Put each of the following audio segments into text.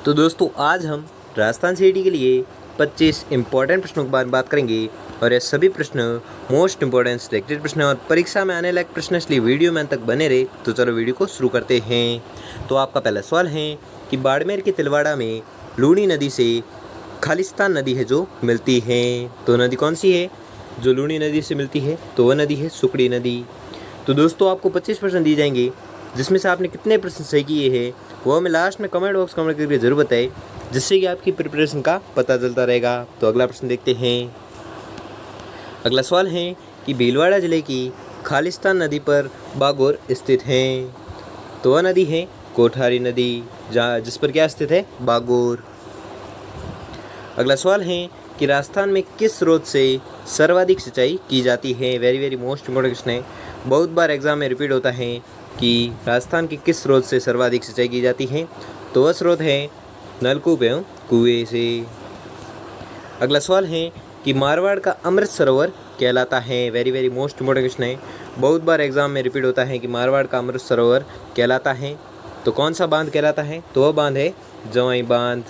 तो दोस्तों आज हम राजस्थान सीईटी के लिए 25 इम्पॉर्टेंट प्रश्नों के बारे में बात करेंगे और ये सभी प्रश्न मोस्ट इम्पॉर्टेंट सिलेक्टेड प्रश्न और परीक्षा में आने लायक प्रश्न, इसलिए वीडियो में अंत तक बने रहे। तो चलो वीडियो को शुरू करते हैं। तो आपका पहला सवाल है कि बाड़मेर के तिलवाड़ा में लूणी नदी से खालिस्तान नदी है जो मिलती है, तो नदी कौन सी है जो लूणी नदी से मिलती है? तो वह नदी है सुकड़ी नदी। तो दोस्तों आपको 25 प्रश्न दिए जाएंगे, जिसमें से आपने कितने प्रश्न सही किए हैं वो हमें लास्ट में कमेंट बॉक्स कमेंट करके जरूर बताएं, जिससे कि आपकी प्रिपरेशन का पता चलता रहेगा। तो अगला प्रश्न देखते हैं। अगला सवाल है कि भीलवाड़ा जिले की खालिस्तान नदी पर बागोर स्थित है, तो वह नदी है कोठारी नदी, जहाँ जिस पर क्या स्थित है? बागोर। अगला सवाल है कि राजस्थान में किस स्रोत से सर्वाधिक सिंचाई की जाती है? वेरी मोस्ट इम्पोर्टेंट क्वेश्चन है, बहुत बार एग्जाम में रिपीट होता है कि राजस्थान के किस स्रोत से सर्वाधिक सिंचाई की जाती है? तो वह स्रोत है नलकूप एवं कुएं से। अगला सवाल है कि मारवाड़ का अमृत सरोवर कहलाता है। वेरी मोस्ट इम्पोर्टेंट क्वेश्चन है, बहुत बार एग्जाम में रिपीट होता है कि मारवाड़ का अमृत सरोवर कहलाता है। तो कौन सा बांध कहलाता है? तो वह बांध है जवाई बांध।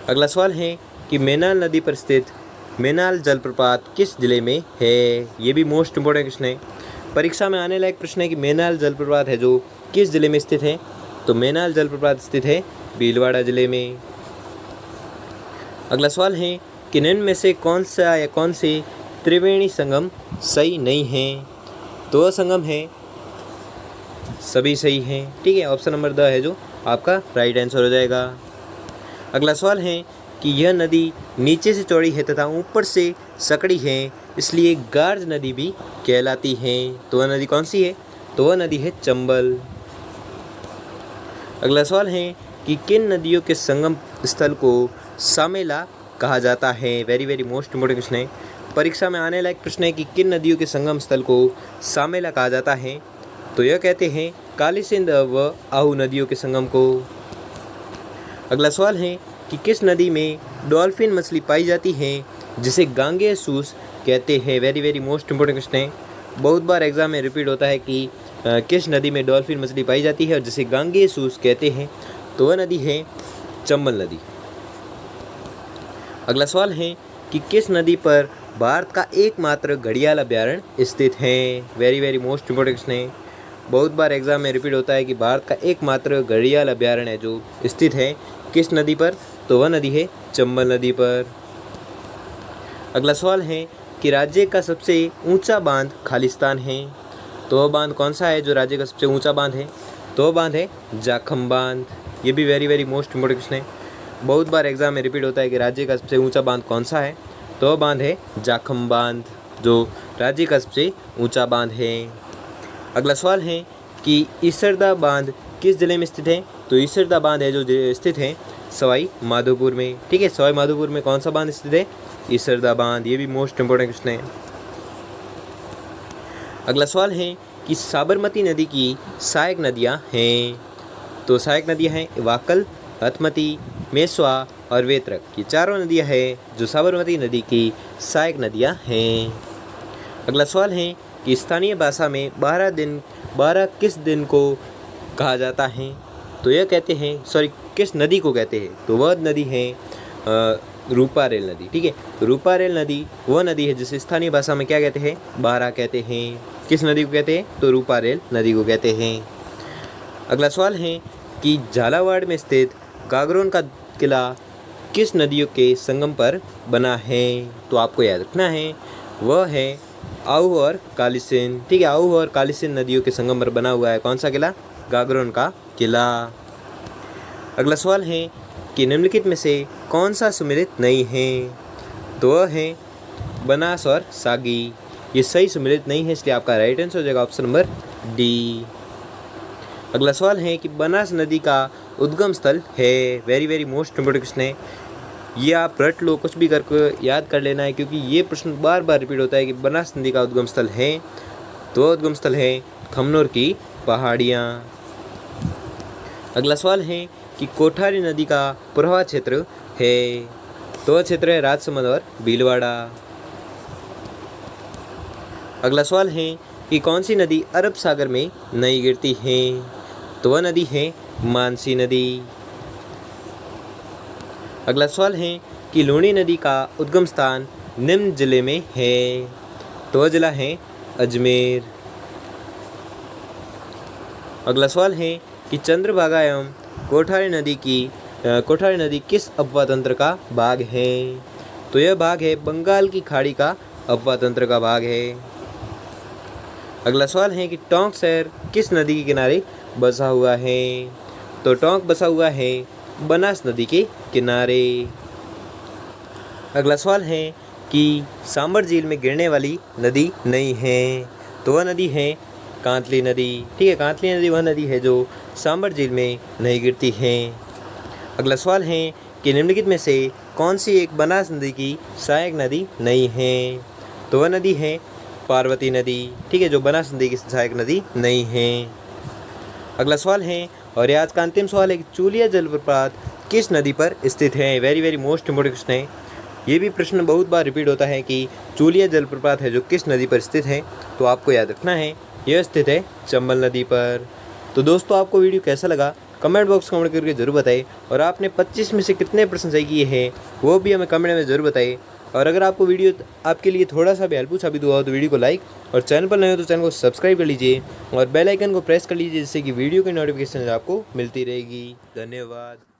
अगला सवाल है कि मेनाल नदी पर स्थित मेनाल जलप्रपात किस जिले में है? ये भी मोस्ट इम्पोर्टेंट क्वेश्चन है, परीक्षा में आने लायक प्रश्न है कि मेनाल जलप्रपात है जो किस जिले में स्थित है? तो मेनाल जलप्रपात स्थित है भीलवाड़ा जिले में। अगला सवाल है कि निम्न में से कौन सा या कौन से त्रिवेणी संगम सही नहीं है? तो वह संगम है, सभी सही हैं, ठीक है। ऑप्शन नंबर 2 है जो आपका राइट आंसर हो जाएगा। अगला सवाल है कि यह नदी नीचे से चौड़ी है तथा ऊपर से सकड़ी है, इसलिए गार्ज नदी भी कहलाती है। तो वह नदी कौन सी है? तो वह नदी है चंबल। अगला सवाल है कि किन नदियों के संगम स्थल को सामेला कहा जाता है? वेरी मोस्ट इम्पोर्टेंट क्वेश्चन है, परीक्षा में आने लायक प्रश्न है कि किन नदियों के संगम स्थल को सामेला कहा जाता है? तो यह कहते हैं काली सिंध व आहू नदियों के संगम को। अगला सवाल है कि किस नदी में डॉल्फिन मछली पाई जाती है जिसे गांगे सूस कहते हैं? वेरी मोस्ट इम्पोर्टेंट क्वेश्चन है, बहुत बार एग्जाम में रिपीट होता है कि किस नदी में डॉल्फिन मछली पाई जाती है और जिसे गांगे सूस कहते हैं? तो वह नदी है चंबल नदी। अगला सवाल है कि किस नदी पर भारत का एकमात्र घड़ियाल अभ्यारण्य स्थित है? वेरी मोस्ट इम्पोर्टेंट क्वेश्चन है, बहुत बार एग्जाम में रिपीट होता है कि भारत का एकमात्र घड़ियाल अभ्यारण्य है जो स्थित है किस नदी पर? तो वह नदी है चंबल नदी पर। अगला सवाल है कि राज्य का सबसे ऊंचा बांध खालिस्तान है, तो वह बांध कौन सा है जो राज्य का सबसे ऊंचा बांध है? तो वह बांध है जाखम बांध। ये भी वेरी मोस्ट इम्पोर्टेंट क्वेश्चन है, बहुत बार एग्जाम में रिपीट होता है कि राज्य का सबसे ऊंचा बांध कौन सा है? तो वह बांध है जाखम बांध, जो राज्य का सबसे ऊंचा बांध है। अगला सवाल है कि ईसरदा बांध किस जिले में स्थित है? तो ईसरदा बांध है जो स्थित है सवाई माधोपुर में, ठीक है। सवाई माधोपुर में कौन सा बांध स्थित है? ईसरदा बांध। ये भी मोस्ट इम्पोर्टेंट क्वेश्चन है। अगला सवाल है कि साबरमती नदी की सहायक नदियाँ हैं, तो सहायक नदियाँ हैं वाकल, हथमती, मेसवा और वेत्रक। ये चारों नदियाँ हैं जो साबरमती नदी की सहायक नदियाँ हैं। अगला सवाल है कि स्थानीय भाषा में 12 किस दिन को कहा जाता है? तो यह कहते हैं किस नदी को कहते हैं? तो वह नदी है रूपारेल नदी, ठीक है। तो रूपारेल नदी वह नदी है जिसे स्थानीय भाषा में क्या कहते हैं? 12 कहते हैं। किस नदी को कहते हैं? तो रूपारेल नदी को कहते हैं। अगला सवाल है कि झालावाड़ में स्थित गागरोन का किला किस नदियों के संगम पर बना है? तो आपको याद रखना है वह है आहू और कालीसिंध, ठीक है। आहू और कालीसिंध नदियों के संगम पर बना हुआ है कौन सा किला? गागरोन का किला। अगला सवाल है कि निम्नलिखित में से कौन सा सुमेलित नहीं है? तो वह है बनास और सागी। ये सही सुमेलित नहीं है, इसलिए आपका राइट आंसर हो जाएगा ऑप्शन नंबर डी। अगला सवाल है कि बनास नदी का उद्गम स्थल है। वेरी मोस्ट इम्पोर्टेंट क्वेश्चन है, ये आप रट लो, कुछ भी करके याद कर लेना है, क्योंकि ये प्रश्न बार रिपीट होता है कि बनास नदी का उद्गम स्थल है। तो उद्गम स्थल है खमनोर की पहाड़ियाँ। अगला सवाल है कि कोठारी नदी का प्रवाह क्षेत्र है, तो वह क्षेत्र है राजसमंद और भीलवाड़ा। अगला सवाल है कि कौन सी नदी अरब सागर में नहीं गिरती है? तो वह नदी है मानसी नदी। अगला सवाल है कि लूणी नदी का उद्गम स्थान निम्न जिले में है। तो वह जिला है अजमेर। अगला सवाल है कि चंद्रभागा एवं कोठारी नदी किस अपवाह तंत्र का भाग है। तो यह भाग है बंगाल की खाड़ी का अपवाह तंत्र का भाग है। अगला सवाल है कि टोंक शहर किस नदी के किनारे बसा हुआ है। तो टोंक बसा हुआ है बनास नदी के किनारे। अगला सवाल है कि सांबर झील में गिरने वाली नदी नहीं है। तो वह नदी है कांतली नदी। ठीक है, कांतली नदी वह नदी है जो सांबर झील में नहीं गिरती है। अगला सवाल है कि निम्नलिखित में से कौन सी एक बनास नदी की सहायक नदी नहीं है। तो वह नदी है पार्वती नदी। ठीक है, जो बनास नदी की सहायक नदी नहीं है। अगला सवाल है और ये आज का अंतिम सवाल है कि चूलिया जलप्रपात किस नदी पर स्थित है। Very very most important question है। ये भी प्रश्न बहुत बार रिपीट होता है कि चूलिया जलप्रपात है जो किस नदी पर स्थित है। तो आपको याद रखना है यह स्थित है चंबल नदी पर। तो दोस्तों, आपको वीडियो कैसा लगा कमेंट बॉक्स कमेंट करके ज़रूर बताइए, और आपने 25 में से कितने प्रश्न सही किए हैं वो भी हमें कमेंट में ज़रूर बताइए। और अगर आपको वीडियो आपके लिए थोड़ा सा भी हेल्पफुल साबित हुआ हो तो वीडियो को लाइक, और चैनल पर नए हो तो चैनल को सब्सक्राइब कर लीजिए और बेल आइकन को प्रेस कर लीजिए, जिससे कि वीडियो की नोटिफिकेशन आपको मिलती रहेगी। धन्यवाद।